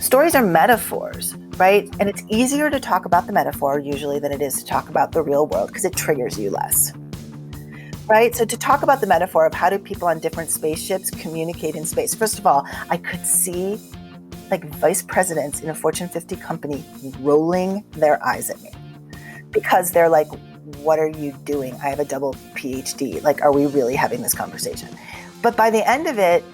Stories are metaphors, right? And it's easier to talk about the metaphor usually than it is to talk about the real world because it triggers you less, right? So to talk about the metaphor of how do people on different spaceships communicate in space? First of all, I could see like vice presidents in a Fortune 50 company rolling their eyes at me because they're like, what are you doing? I have a double PhD. Like, are we really having this conversation? But by the end of it,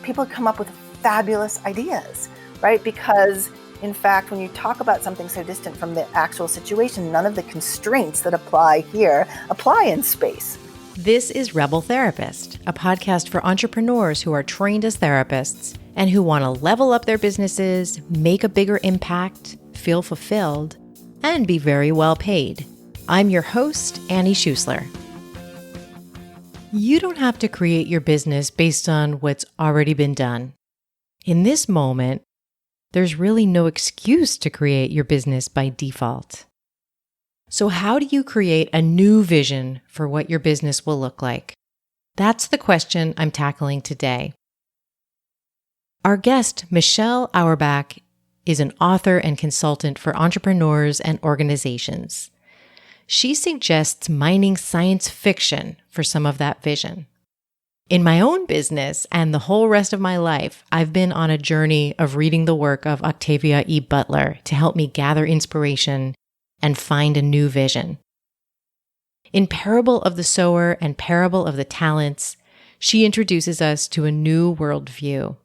people come up with fabulous ideas, right? Because in fact, when you talk about something so distant from the actual situation, none of the constraints that apply here apply in space. This is Rebel Therapist, a podcast for entrepreneurs who are trained as therapists and who want to level up their businesses, make a bigger impact, feel fulfilled, and be very well paid. I'm your host, Annie Schusler. You don't have to create your business based on what's already been done. In this moment, there's really no excuse to create your business by default. So how do you create a new vision for what your business will look like? That's the question I'm tackling today. Our guest, Michelle Auerbach, is an author and consultant for entrepreneurs and organizations. She suggests mining science fiction for some of that vision. In my own business and the whole rest of my life, I've been on a journey of reading the work of Octavia E Butler to help me gather inspiration and find a new vision. In Parable of the Sower and Parable of the Talents, she introduces us to a new worldview.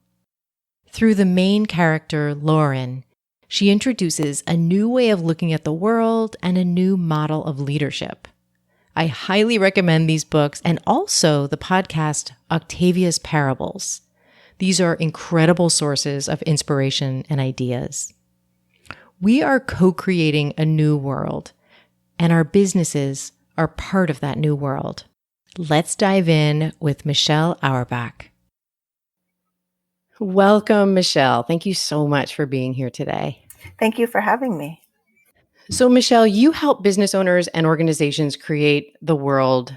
Through the main character, Lauren, she introduces a new way of looking at the world and a new model of leadership. I highly recommend these books and also the podcast Octavia's Parables. These are incredible sources of inspiration and ideas. We are co-creating a new world, and our businesses are part of that new world. Let's dive in with Michelle Auerbach. Welcome, Michelle. Thank you so much for being here today. Thank you for having me. So, Michelle, you help business owners and organizations create the world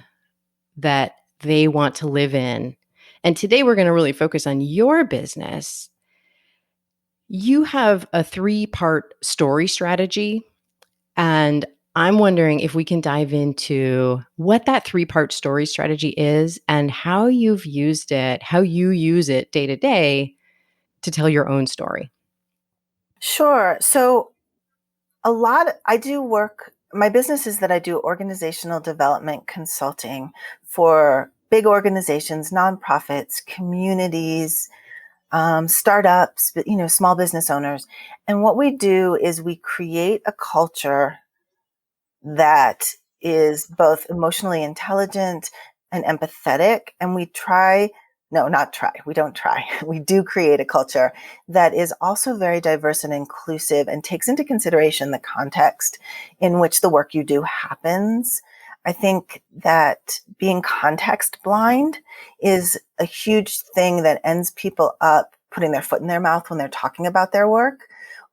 that they want to live in. And today we're going to really focus on your business. You have a 3-part story strategy, and I'm wondering if we can dive into what that 3-part story strategy is and how you've used it, how you use it day to day to tell your own story. Sure. So I do work, my business is that I do organizational development consulting for big organizations, nonprofits, communities, startups, but, small business owners. And what we do is we create a culture that is both emotionally intelligent and empathetic. And we don't try. We do create a culture that is also very diverse and inclusive and takes into consideration the context in which the work you do happens. I think that being context blind is a huge thing that ends people up putting their foot in their mouth when they're talking about their work,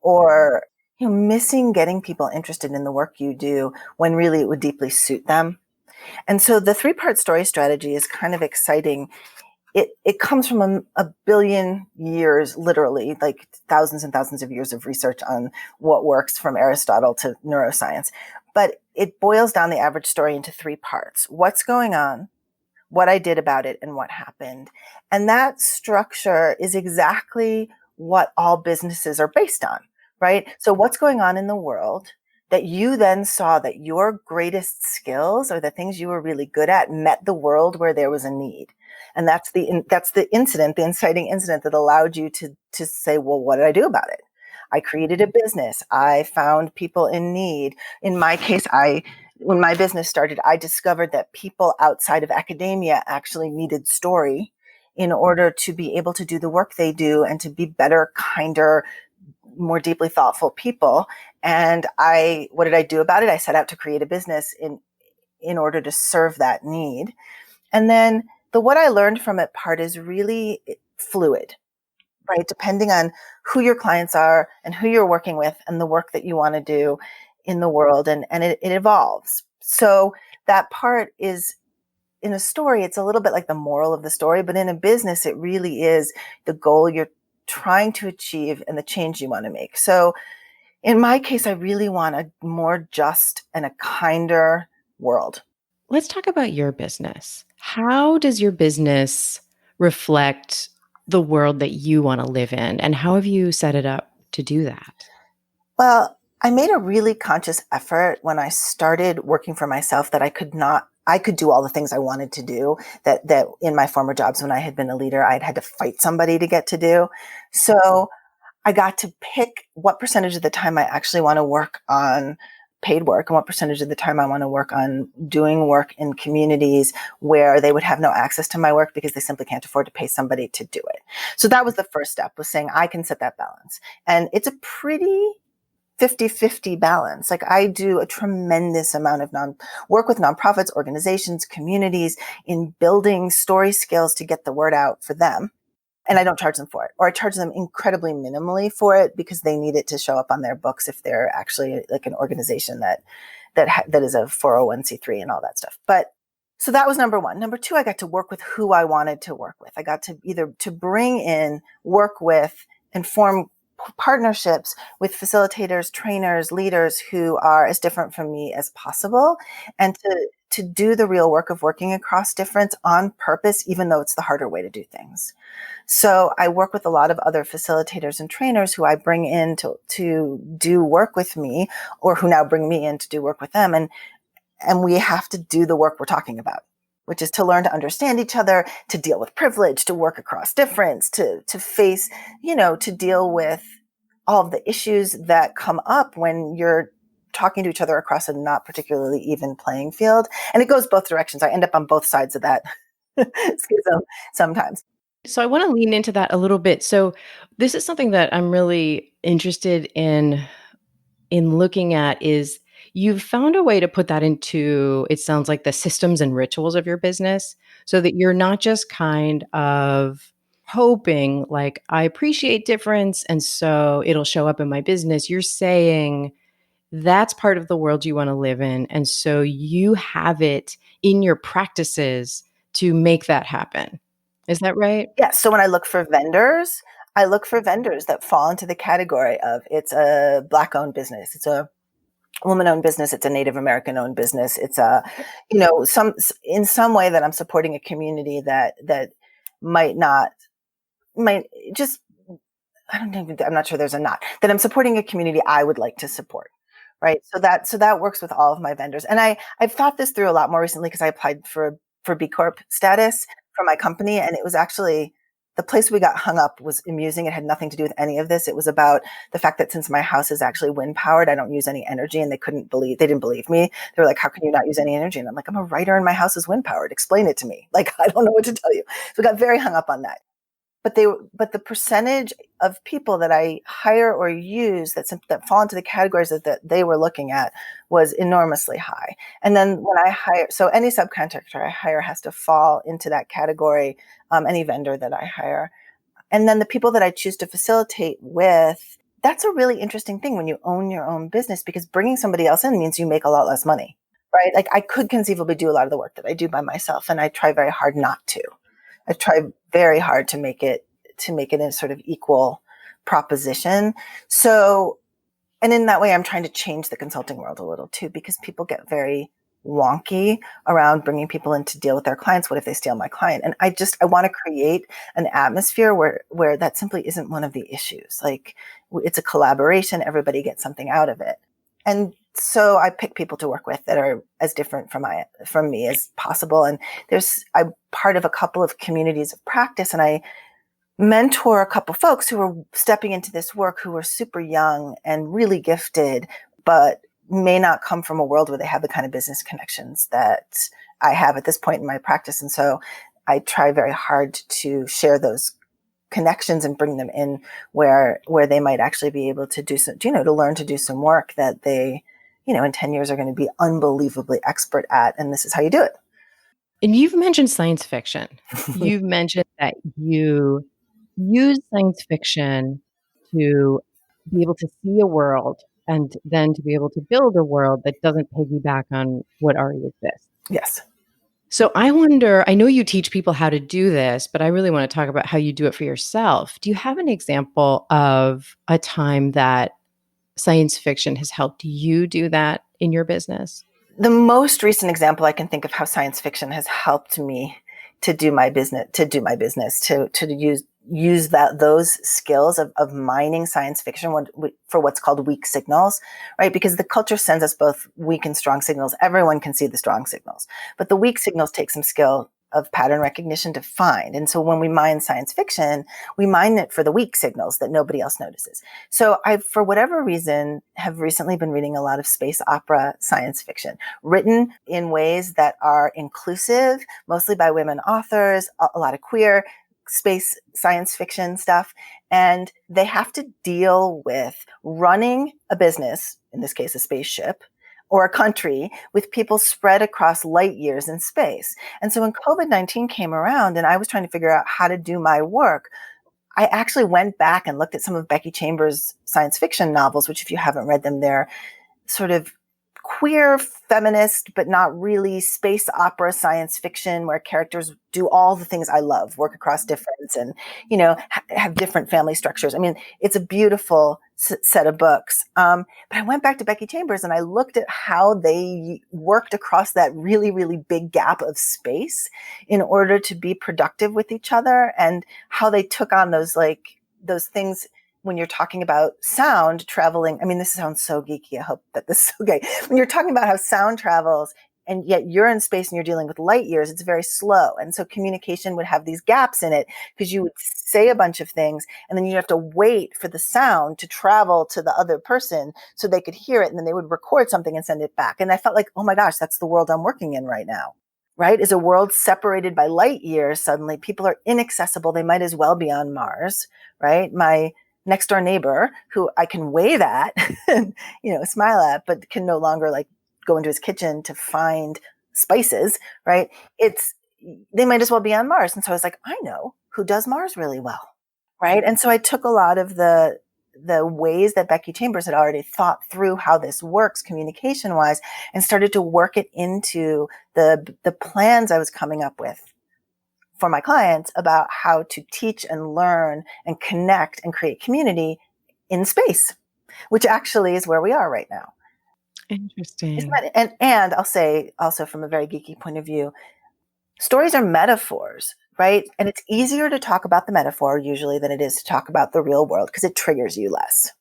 or missing getting people interested in the work you do when really it would deeply suit them. And so the 3-part story strategy is kind of exciting. It comes from a billion years, literally, like thousands and thousands of years of research on what works, from Aristotle to neuroscience. But it boils down the average story into 3 parts. What's going on, what I did about it, and what happened. And that structure is exactly what all businesses are based on, right? So what's going on in the world that you then saw that your greatest skills or the things you were really good at met the world where there was a need. And that's the incident, the inciting incident that allowed you to say, well, what did I do about it? I created a business. I found people in need. In my case, when my business started, I discovered that people outside of academia actually needed story in order to be able to do the work they do and to be better, kinder, more deeply thoughtful people. And what did I do about it? I set out to create a business in order to serve that need. And then what I learned from it part is really fluid, right? Depending on who your clients are and who you're working with and the work that you want to do in the world. And it evolves. So that part is, in a story, it's a little bit like the moral of the story, but in a business, it really is the goal you're trying to achieve and the change you want to make. So in my case, I really want a more just and a kinder world. Let's talk about your business. How does your business reflect the world that you want to live in? And how have you set it up to do that? Well, I made a really conscious effort when I started working for myself that I could do all the things I wanted to do that in my former jobs when I had been a leader, I'd had to fight somebody to get to do. So I got to pick what percentage of the time I actually want to work on paid work and what percentage of the time I want to work on doing work in communities where they would have no access to my work because they simply can't afford to pay somebody to do it. So that was the first step, was saying I can set that balance. And it's a pretty 50-50 balance. Like I do a tremendous amount of work with nonprofits, organizations, communities in building story skills to get the word out for them. And I don't charge them for it, or I charge them incredibly minimally for it because they need it to show up on their books if they're actually like an organization that is a 401(c)(3) and all that stuff. But so that was number one. Number two, I got to work with who I wanted to work with. I got to either to bring in, work with, and form partnerships with facilitators, trainers, leaders who are as different from me as possible, and to do the real work of working across difference on purpose, even though it's the harder way to do things. So I work with a lot of other facilitators and trainers who I bring in to do work with me, or who now bring me in to do work with them. And we have to do the work we're talking about, which is to learn to understand each other, to deal with privilege, to work across difference, to face, to deal with all of the issues that come up when you're talking to each other across a not particularly even playing field. And it goes both directions. I end up on both sides of that schism sometimes. So I want to lean into that a little bit. So this is something that I'm really interested in looking at is you've found a way to put that into, it sounds like, the systems and rituals of your business so that you're not just kind of hoping like I appreciate difference and so it'll show up in my business. You're saying that's part of the world you want to live in, and so you have it in your practices to make that happen. Is that right? Yes. So when I look for vendors, I look for vendors that fall into the category of it's a Black owned business, it's a woman owned business, it's a Native American owned business, it's a, some in some way that I'm supporting a community that might not might just I'm not sure there's a not that I'm supporting a community I would like to support. Right. So that works with all of my vendors. And I've thought this through a lot more recently because I applied for B Corp status for my company. And it was actually the place we got hung up was amusing. It had nothing to do with any of this. It was about the fact that since my house is actually wind powered, I don't use any energy. And they didn't believe me. They were like, how can you not use any energy? And I'm like, I'm a writer and my house is wind powered. Explain it to me. Like, I don't know what to tell you. So I got very hung up on that. But the percentage of people that I hire or use that fall into the categories that they were looking at was enormously high. And then when I hire, so any subcontractor I hire has to fall into that category, any vendor that I hire. And then the people that I choose to facilitate with, that's a really interesting thing when you own your own business, because bringing somebody else in means you make a lot less money, right? Like I could conceivably do a lot of the work that I do by myself, and I try very hard not to. I try very hard to make it a sort of equal proposition. So, and in that way, I'm trying to change the consulting world a little too, because people get very wonky around bringing people in to deal with their clients. What if they steal my client? And I want to create an atmosphere where that simply isn't one of the issues. Like it's a collaboration. Everybody gets something out of it. And so I pick people to work with that are as different from me as possible. And I'm part of a couple of communities of practice, and I mentor a couple folks who are stepping into this work who are super young and really gifted, but may not come from a world where they have the kind of business connections that I have at this point in my practice. And so I try very hard to share those connections and bring them in where they might actually be able to do some, to learn to do some work that they, in 10 years are going to be unbelievably expert at. And this is how you do it. And you've mentioned science fiction. You've mentioned that you use science fiction to be able to see a world and then to be able to build a world that doesn't piggyback on what already exists. Yes. So I wonder, I know you teach people how to do this, but I really want to talk about how you do it for yourself. Do you have an example of a time that science fiction has helped you do that in your business? The most recent example I can think of how science fiction has helped me to use those skills of mining science fiction for what's called weak signals, right? Because the culture sends us both weak and strong signals. Everyone can see the strong signals, but the weak signals take some skill of pattern recognition to find. And so when we mine science fiction, we mine it for the weak signals that nobody else notices. So I, for whatever reason, have recently been reading a lot of space opera science fiction, written in ways that are inclusive, mostly by women authors, a lot of queer space science fiction stuff. And they have to deal with running a business, in this case, a spaceship, or a country with people spread across light years in space. And so when COVID-19 came around and I was trying to figure out how to do my work, I actually went back and looked at some of Becky Chambers' science fiction novels, which if you haven't read them, they're sort of queer feminist, but not really space opera science fiction where characters do all the things I love, work across difference and, have different family structures. I mean, it's a beautiful set of books. But I went back to Becky Chambers and I looked at how they worked across that really, really big gap of space in order to be productive with each other and how they took on those things when you're talking about sound traveling. I mean, this sounds so geeky. I hope that this is okay. When you're talking about how sound travels and yet you're in space and you're dealing with light years, it's very slow. And so communication would have these gaps in it because you would say a bunch of things and then you have to wait for the sound to travel to the other person so they could hear it. And then they would record something and send it back. And I felt like, oh my gosh, that's the world I'm working in right now. Right? Is a world separated by light years. Suddenly people are inaccessible. They might as well be on Mars, right? My next door neighbor who I can wave at and, smile at, but can no longer go into his kitchen to find spices, right? They might as well be on Mars. And so I was like, I know who does Mars really well, right? And so I took a lot of the ways that Becky Chambers had already thought through how this works communication wise and started to work it into the plans I was coming up with for my clients about how to teach and learn and connect and create community in space, which actually is where we are right now. Interesting. And I'll say also from a very geeky point of view, stories are metaphors, right? And it's easier to talk about the metaphor usually than it is to talk about the real world because it triggers you less,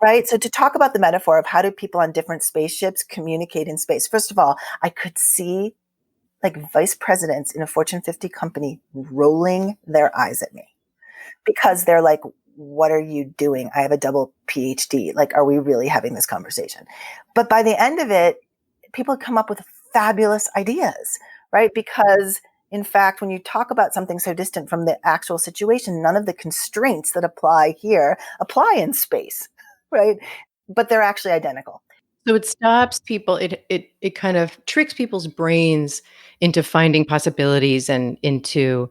right? So to talk about the metaphor of how do people on different spaceships communicate in space, first of all, I could see vice presidents in a Fortune 50 company rolling their eyes at me because they're like, what are you doing? I have a double PhD. Are we really having this conversation? But by the end of it, people come up with fabulous ideas, right? Because in fact, when you talk about something so distant from the actual situation, none of the constraints that apply here apply in space, right? But they're actually identical. So it stops people, it kind of tricks people's brains into finding possibilities and into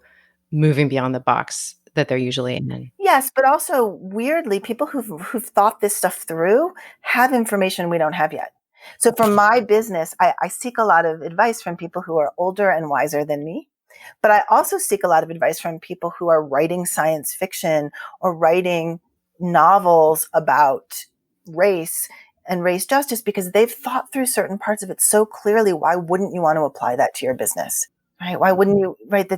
moving beyond the box that they're usually in. Yes, but also weirdly, people who've thought this stuff through have information we don't have yet. So for my business, I seek a lot of advice from people who are older and wiser than me. But I also seek a lot of advice from people who are writing science fiction or writing novels about race and race justice because they've thought through certain parts of it so clearly. Why wouldn't you want to apply that to your business? Right? Why wouldn't you, right?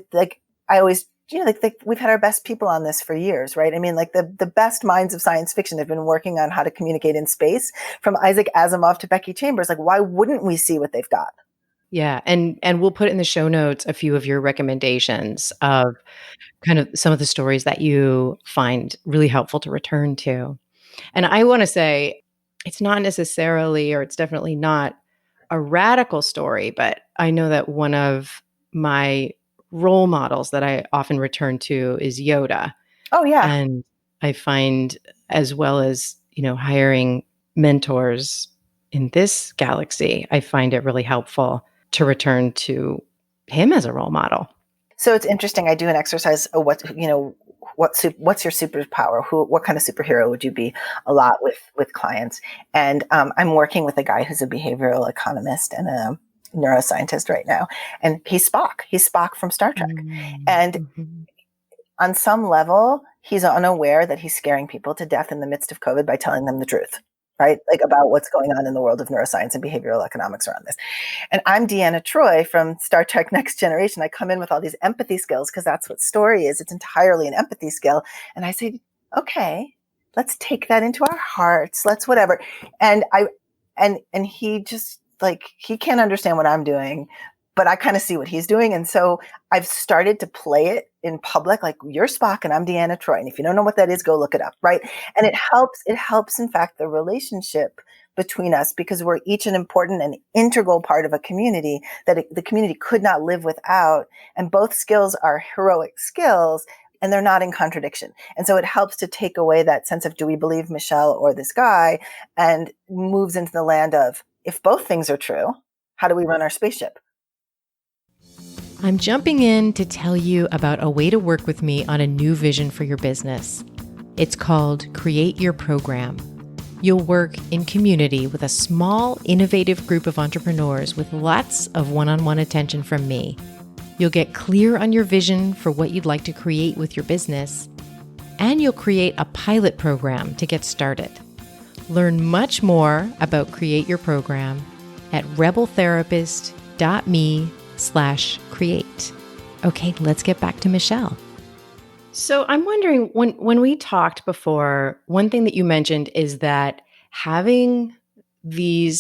I always, we've had our best people on this for years, right? I mean, the best minds of science fiction have been working on how to communicate in space, from Isaac Asimov to Becky Chambers. Why wouldn't we see what they've got? Yeah, and we'll put in the show notes a few of your recommendations of kind of some of the stories that you find really helpful to return to. And I wanna say it's not necessarily, or it's definitely not a radical story, but I know that one of my role models that I often return to is Yoda. Oh yeah. And I find, as well as, hiring mentors in this galaxy, I find it really helpful to return to him as a role model. So it's interesting. I do an exercise. What's your superpower? What kind of superhero would you be? A lot with clients, and I'm working with a guy who's a behavioral economist and a neuroscientist right now. And he's Spock. He's Spock from Star Trek. And Mm-hmm. on some level, he's unaware that he's scaring people to death in the midst of COVID by telling them the truth, right? Like about what's going on in the world of neuroscience and behavioral economics around this. And I'm Deanna Troi from Star Trek Next Generation. I come in with all these empathy skills because that's what story is. It's entirely an empathy skill. And I say, okay, let's take that into our hearts. Let's whatever. And and he just like, he can't understand what I'm doing, but I kind of see what he's doing. And so I've started to play it in public, like you're Spock and I'm Deanna Troi. And if you don't know what that is, go look it up. Right. And it helps, in fact, the relationship between us because we're each an important and integral part of a community that the community could not live without. And both skills are heroic skills and they're not in contradiction. And so it helps to take away that sense of, do we believe Michelle or this guy, and moves into the land of, if both things are true, how do we run our spaceship? I'm jumping in to tell you about a way to work with me on a new vision for your business. It's called Create Your Program. You'll work in community with a small, innovative group of entrepreneurs with lots of one-on-one attention from me. You'll get clear on your vision for what you'd like to create with your business, and you'll create a pilot program to get started. Learn much more about Create Your Program at rebeltherapist.me/create. Okay, let's get back to Michelle. So I'm wondering, when we talked before, one thing that you mentioned is that having the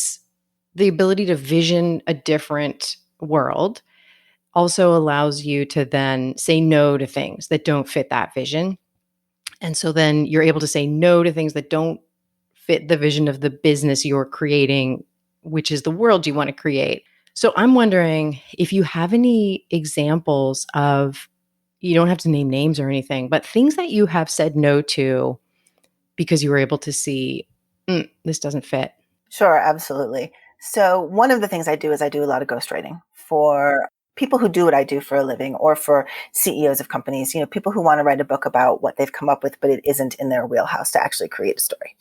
ability to vision a different world also allows you to then say no to things that don't fit that vision. And so then you're able to say no to things that don't fit the vision of the business you're creating, which is the world you want to create. So I'm wondering if you have any examples of, you don't have to name names or anything, but things that you have said no to because you were able to see, this doesn't fit. Sure, absolutely. So one of the things I do is I do a lot of ghostwriting for people who do what I do for a living, or for CEOs of companies, people who want to write a book about what they've come up with, but it isn't in their wheelhouse to actually create a story.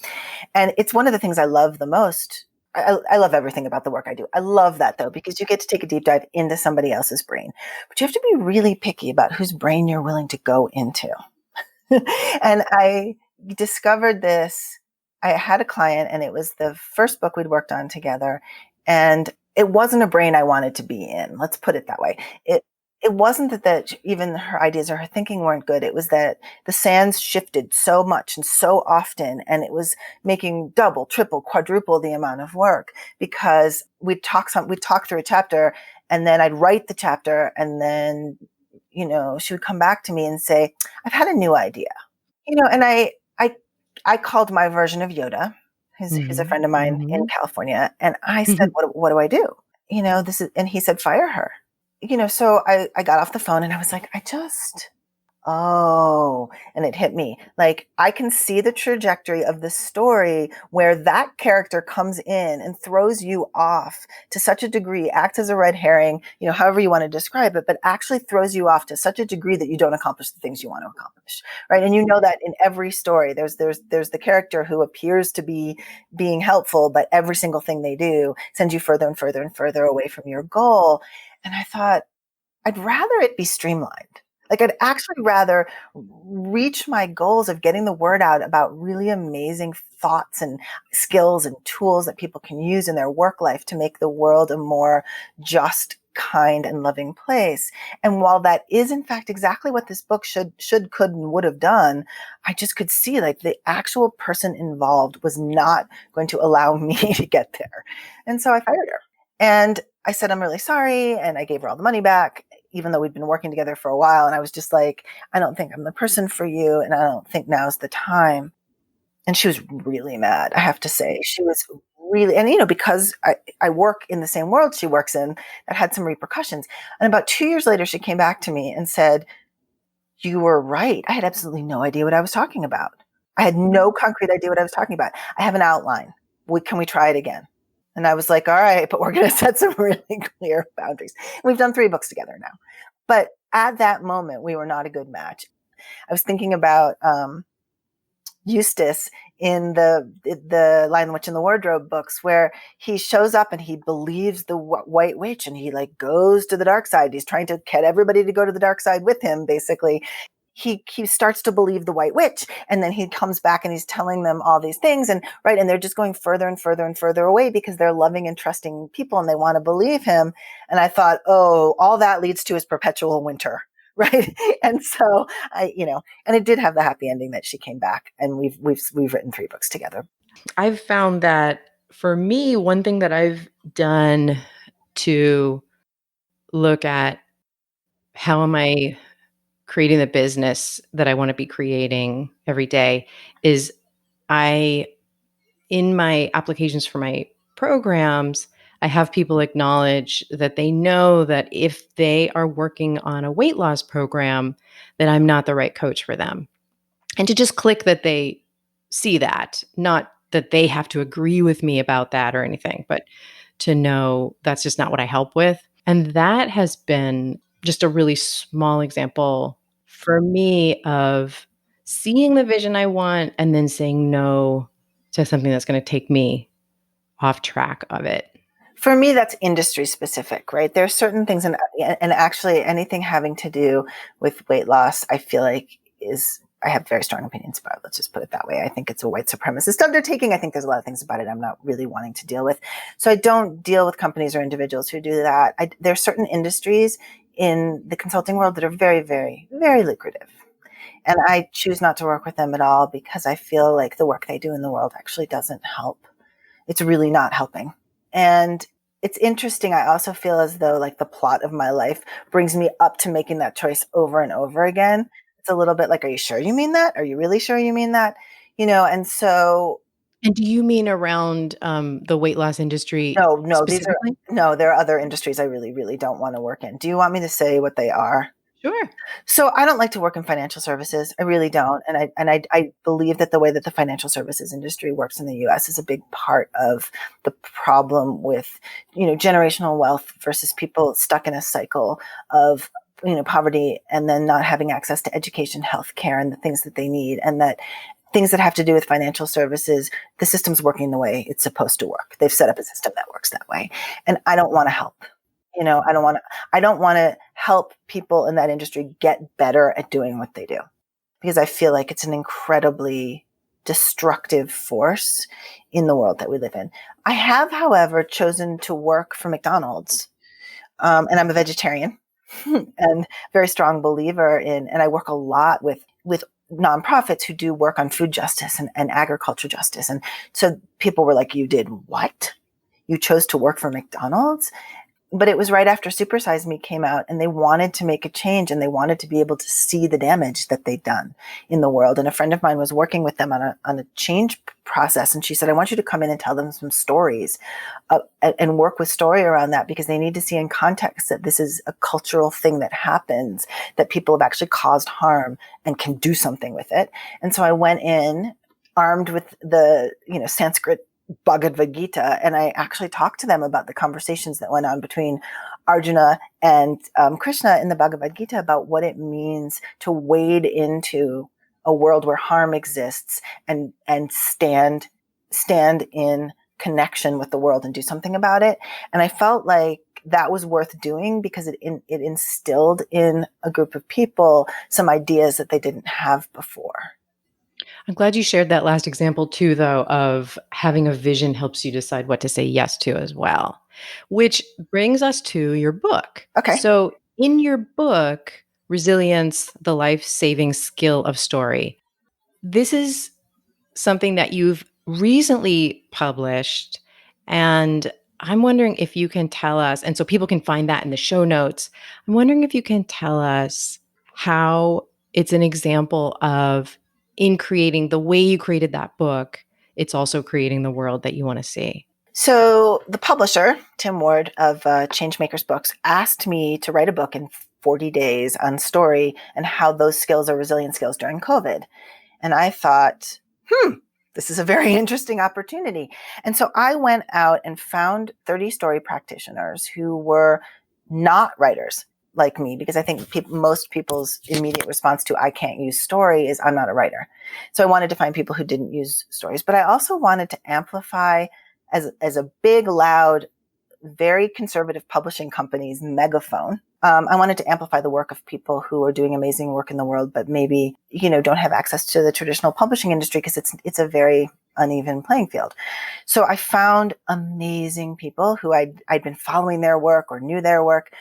And it's one of the things I love the most. I love everything about the work I do. I love that though, because you get to take a deep dive into somebody else's brain, but you have to be really picky about whose brain you're willing to go into. And I discovered this. I had a client and it was the first book we'd worked on together, and it wasn't a brain I wanted to be in. Let's put it that way. It wasn't that even her ideas or her thinking weren't good. It was that the sands shifted so much and so often, and it was making double, triple, quadruple the amount of work, because we'd talk through a chapter, and then I'd write the chapter, and then she would come back to me and say, I've had a new idea. And I called my version of Yoda. He's a friend of mine in California. And I said, what do I do? And he said, fire her. So I got off the phone and I was like, oh, and it hit me. Like, I can see the trajectory of the story where that character comes in and throws you off to such a degree, acts as a red herring, however you want to describe it, but actually throws you off to such a degree that you don't accomplish the things you want to accomplish, right? And that in every story, there's the character who appears to be being helpful, but every single thing they do sends you further and further and further away from your goal. And I thought, I'd rather it be streamlined. Like, I'd actually rather reach my goals of getting the word out about really amazing thoughts and skills and tools that people can use in their work life to make the world a more just, kind, and loving place. And while that is in fact exactly what this book should, could, and would have done, I just could see like the actual person involved was not going to allow me to get there. And so I fired her. And I said, I'm really sorry. And I gave her all the money back, even though we'd been working together for a while. And I was just like, I don't think I'm the person for you. And I don't think now's the time. And she was really mad, I have to say. She was really, and because I work in the same world she works in, that had some repercussions. And about 2 years later, she came back to me and said, you were right. I had absolutely no idea what I was talking about. I had no concrete idea what I was talking about. I have an outline. Can we try it again? And I was like, all right, but we're going to set some really clear boundaries. We've done 3 books together now. But at that moment, we were not a good match. I was thinking about Eustace in the Lion, the Witch, and the Wardrobe books, where he shows up and he believes the White Witch, and he like goes to the dark side. He's trying to get everybody to go to the dark side with him, basically. He starts to believe the White Witch, and then he comes back and he's telling them all these things, and they're just going further and further and further away because they're loving and trusting people and they want to believe him. And I thought, oh, all that leads to is perpetual winter. Right. And so and it did have the happy ending that she came back, and we've written 3 books together. I've found that for me, one thing that I've done to look at how am I creating the business that I want to be creating every day is in my applications for my programs, I have people acknowledge that they know that if they are working on a weight loss program, that I'm not the right coach for them. And to just click that they see that, not that they have to agree with me about that or anything, but to know that's just not what I help with. And that has been just a really small example for me of seeing the vision I want and then saying no to something that's going to take me off track of it. For me, that's industry specific, right? There are certain things, and actually anything having to do with weight loss, I feel like I have very strong opinions about it. Let's just put it that way. I think it's a white supremacist undertaking. I think there's a lot of things about it I'm not really wanting to deal with. So I don't deal with companies or individuals who do that. There are certain industries in the consulting world that are very, very, very lucrative. And I choose not to work with them at all because I feel like the work they do in the world actually doesn't help. It's really not helping. And it's interesting. I also feel as though like the plot of my life brings me up to making that choice over and over again. It's a little bit like, are you sure you mean that? Are you really sure you mean that? And so. And do you mean around the weight loss industry No, specifically? there are other industries I really, really don't want to work in. Do you want me to say what they are? Sure. So I don't like to work in financial services. I really don't. And I believe that the way that the financial services industry works in the US is a big part of the problem with, generational wealth versus people stuck in a cycle of, poverty and then not having access to education, healthcare, and the things that they need. And that things that have to do with financial services, the system's working the way it's supposed to work. They've set up a system that works that way. And I don't want to help. I don't want to help people in that industry get better at doing what they do, because I feel like it's an incredibly destructive force in the world that we live in. I have, however, chosen to work for McDonald's, and I'm a vegetarian and very strong believer in, and I work a lot with nonprofits who do work on food justice and agriculture justice. And so people were like, you did what? You chose to work for McDonald's? But it was right after Super Size Me came out, and they wanted to make a change, and they wanted to be able to see the damage that they'd done in the world. And a friend of mine was working with them on a change process. And she said, I want you to come in and tell them some stories and work with story around that, because they need to see in context that this is a cultural thing that happens, that people have actually caused harm and can do something with it. And so I went in armed with the, Sanskrit Bhagavad Gita, and I actually talked to them about the conversations that went on between Arjuna and Krishna in the Bhagavad Gita about what it means to wade into a world where harm exists and stand in connection with the world and do something about it. And I felt like that was worth doing because it instilled in a group of people some ideas that they didn't have before. I'm glad you shared that last example too, though, of having a vision helps you decide what to say yes to as well, which brings us to your book. Okay. So in your book, Resilience, the Life-Saving Skill of Story, this is something that you've recently published. And I'm wondering if you can tell us, and so people can find that in the show notes, I'm wondering if you can tell us how it's an example of, in creating the way you created that book, it's also creating the world that you want to see. So the publisher, Tim Ward of Changemakers Books, asked me to write a book in 40 days on story and how those skills are resilient skills during COVID. And I thought, this is a very interesting opportunity. And so I went out and found 30 story practitioners who were not writers, like me, because I think most people's immediate response to I can't use story is I'm not a writer. So I wanted to find people who didn't use stories, but I also wanted to amplify as a big, loud, very conservative publishing company's megaphone. I wanted to amplify the work of people who are doing amazing work in the world, but maybe, don't have access to the traditional publishing industry because it's a very uneven playing field. So I found amazing people who I'd been following their work or knew their work,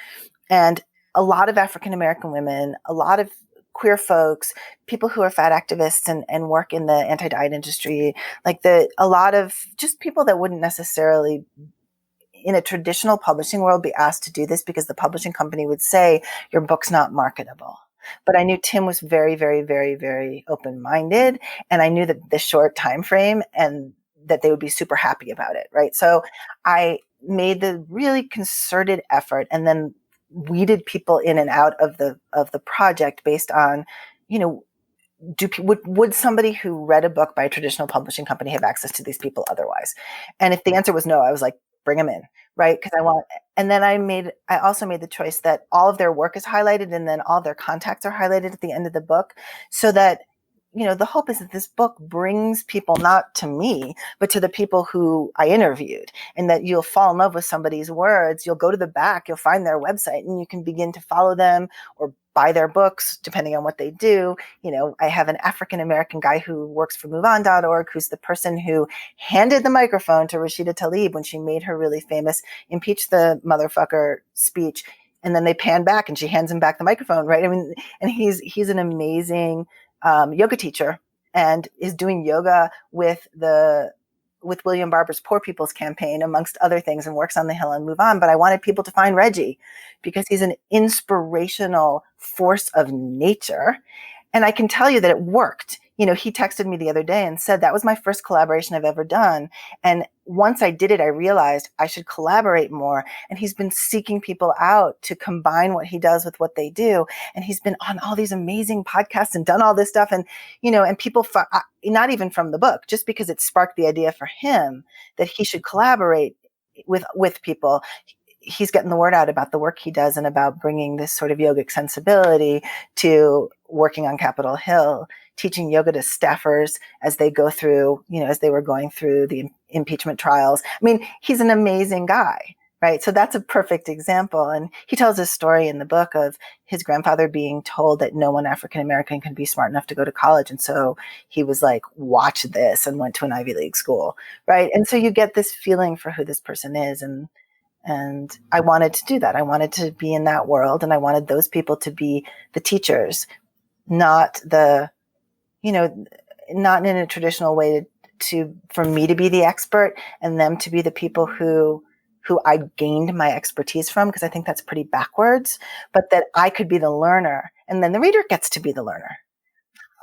and a lot of African American women, a lot of queer folks, people who are fat activists and work in the anti-diet industry, a lot of just people that wouldn't necessarily in a traditional publishing world be asked to do this because the publishing company would say your book's not marketable. But I knew Tim was very, very, very, very open-minded, and I knew that the short time frame and that they would be super happy about it, right? So I made the really concerted effort and then weeded people in and out of the project based on, would somebody who read a book by a traditional publishing company have access to these people otherwise? And if the answer was no, I was like, bring them in, right? And then I also made the choice that all of their work is highlighted and then all their contacts are highlighted at the end of the book, so that, the hope is that this book brings people not to me, but to the people who I interviewed, and that you'll fall in love with somebody's words. You'll go to the back, you'll find their website, and you can begin to follow them or buy their books, depending on what they do. I have an African American guy who works for MoveOn.org, who's the person who handed the microphone to Rashida Tlaib when she made her really famous impeach the motherfucker speech. And then they pan back and she hands him back the microphone, right? I mean, and he's an amazing yoga teacher and is doing yoga with William Barber's Poor People's Campaign, amongst other things, and works on the Hill and Move On. But I wanted people to find Reggie because he's an inspirational force of nature. And I can tell you that it worked. He texted me the other day and said, that was my first collaboration I've ever done. And once I did it, I realized I should collaborate more. And he's been seeking people out to combine what he does with what they do. And he's been on all these amazing podcasts and done all this stuff. And, and people, not even from the book, just because it sparked the idea for him that he should collaborate with people. He's getting the word out about the work he does and about bringing this sort of yogic sensibility to working on Capitol Hill, teaching yoga to staffers as they go through, as they were going through the impeachment trials. I mean, he's an amazing guy, right? So that's a perfect example. And he tells his story in the book of his grandfather being told that no one African American can be smart enough to go to college. And so he was like, watch this, and went to an Ivy League school, right? And so you get this feeling for who this person is. And I wanted to do that. I wanted to be in that world, and I wanted those people to be the teachers, not not in a traditional way for me to be the expert and them to be the people who I gained my expertise from, because I think that's pretty backwards, but that I could be the learner, and then the reader gets to be the learner.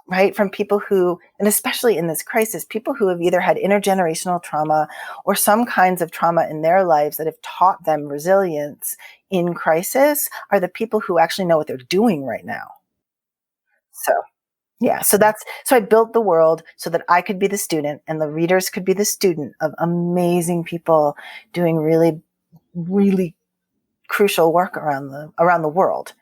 Right? From people who, and especially in this crisis, people who have either had intergenerational trauma or some kinds of trauma in their lives that have taught them resilience in crisis, are the people who actually know what they're doing right now. So, yeah, so I built the world so that I could be the student and the readers could be the student of amazing people doing really, really crucial work around the world.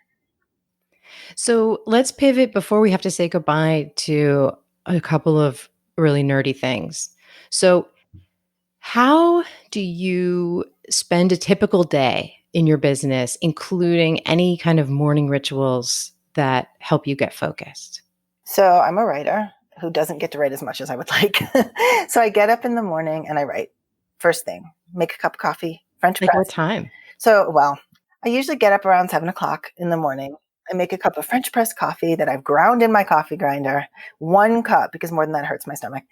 So let's pivot before we have to say goodbye to a couple of really nerdy things. So, how do you spend a typical day in your business, including any kind of morning rituals that help you get focused? So I'm a writer who doesn't get to write as much as I would like. So I get up in the morning and I write. First thing, make a cup of coffee, French Like press. what time? So, I usually get up around 7:00 in the morning. I make a cup of French press coffee that I've ground in my coffee grinder, 1 cup, because more than that hurts my stomach.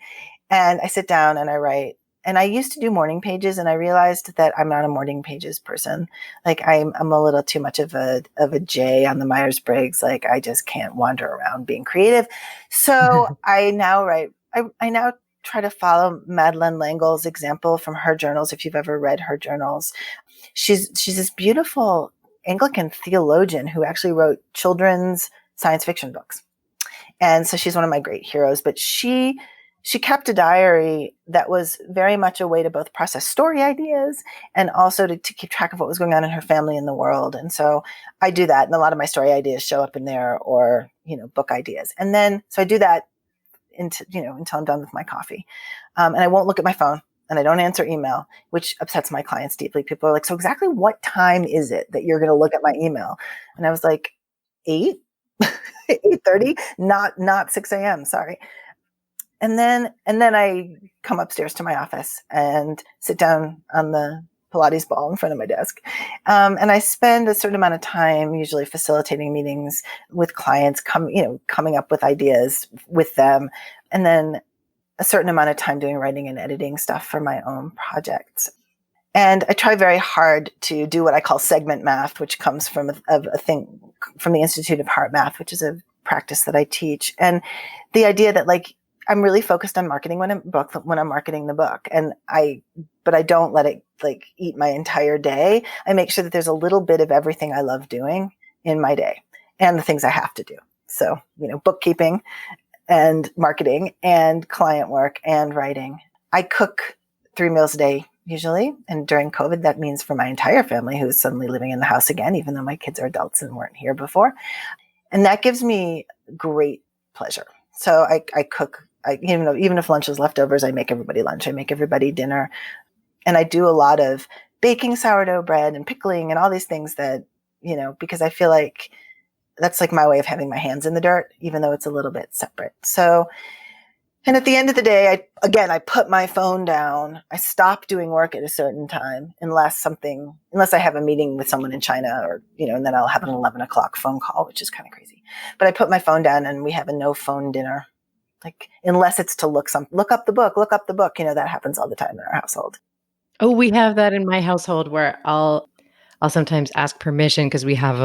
And I sit down and I write. And I used to do morning pages, and I realized that I'm not a morning pages person. Like I'm a little too much of a J on the Myers-Briggs. Like I just can't wander around being creative. So I now write. I now try to follow Madeleine L'Engle's example from her journals. If you've ever read her journals, she's this beautiful Anglican theologian who actually wrote children's science fiction books. And so she's one of my great heroes, but she she kept a diary that was very much a way to both process story ideas and also to keep track of what was going on in her family and the world. And so I do that. And a lot of my story ideas show up in there, or, book ideas. And then, so I do that until I'm done with my coffee. And I won't look at my phone, and I don't answer email, which upsets my clients deeply. People are like, so exactly what time is it that you're going to look at my email? And I was like, 8, 8:30, not 6 a.m. Sorry. And then I come upstairs to my office and sit down on the Pilates ball in front of my desk. And I spend a certain amount of time usually facilitating meetings with clients, coming up with ideas with them. And then a certain amount of time doing writing and editing stuff for my own projects. And I try very hard to do what I call segment math, which comes from a thing from the Institute of Heart Math, which is a practice that I teach. And the idea that I'm really focused on marketing when I'm marketing the book, but I don't let it eat my entire day. I make sure that there's a little bit of everything I love doing in my day and the things I have to do. So, bookkeeping and marketing and client work and writing. I cook 3 meals a day usually. And during COVID, that means for my entire family who's suddenly living in the house again, even though my kids are adults and weren't here before. And that gives me great pleasure. So I cook, even if lunch is leftovers, I make everybody lunch. I make everybody dinner. And I do a lot of baking sourdough bread and pickling and all these things that, because I feel like that's my way of having my hands in the dirt, even though it's a little bit separate. So, and at the end of the day, I put my phone down. I stop doing work at a certain time unless I have a meeting with someone in China or, and then I'll have an 11 o'clock phone call, which is kind of crazy. But I put my phone down and we have a no phone dinner. Unless it's to look up the book, that happens all the time in our household. Oh, we have that in my household where I'll sometimes ask permission because we have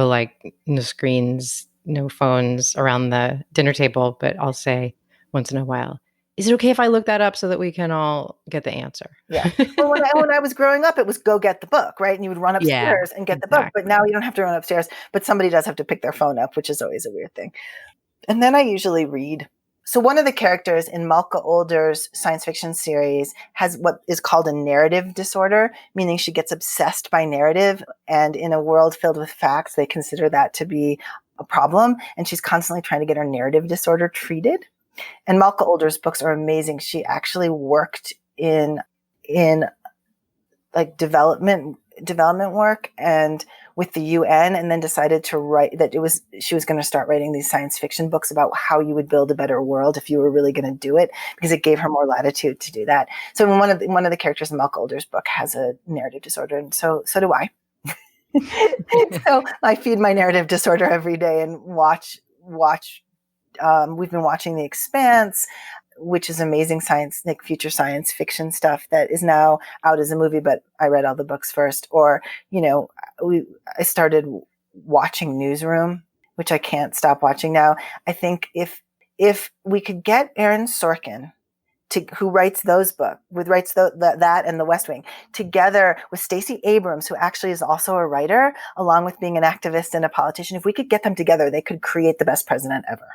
no screens, no phones around the dinner table, but I'll say once in a while, is it okay if I look that up so that we can all get the answer? Yeah. Well, when I was growing up, it was go get the book, right? And you would run upstairs and get the book. But now you don't have to run upstairs, but somebody does have to pick their phone up, which is always a weird thing. And then I usually read. So one of the characters in Malka Older's science fiction series has what is called a narrative disorder, meaning she gets obsessed by narrative. And in a world filled with facts, they consider that to be a problem. And she's constantly trying to get her narrative disorder treated. And Malka Older's books are amazing. She actually worked in development work and with the UN, and then decided to write that she was going to start writing these science fiction books about how you would build a better world if you were really going to do it, because it gave her more latitude to do that. So one of the characters in Malka Older's book has a narrative disorder, and so do I. So I feed my narrative disorder every day and watch. We've been watching The Expanse, which is amazing future science fiction stuff that is now out as a movie, but I read all the books first. Or, I started watching Newsroom, which I can't stop watching now. I think if we could get Aaron Sorkin, who writes those books, that and The West Wing, together with Stacey Abrams, who actually is also a writer, along with being an activist and a politician, if we could get them together, they could create the best president ever.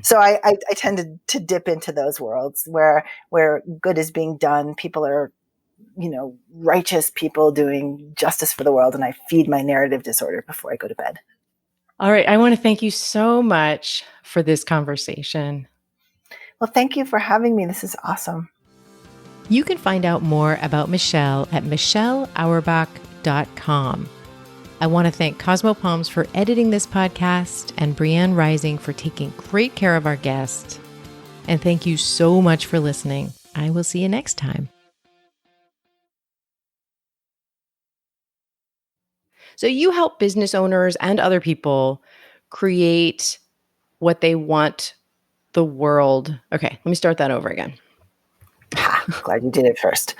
So I tend to dip into those worlds where good is being done. People are, righteous people doing justice for the world. And I feed my narrative disorder before I go to bed. All right. I want to thank you so much for this conversation. Well, thank you for having me. This is awesome. You can find out more about Michelle at michelleauerbach.com. I want to thank Cosmo Palms for editing this podcast and Brianne Rising for taking great care of our guest. And thank you so much for listening. I will see you next time. So you help business owners and other people create what they want the world. Okay, let me start that over again. Glad you did it first.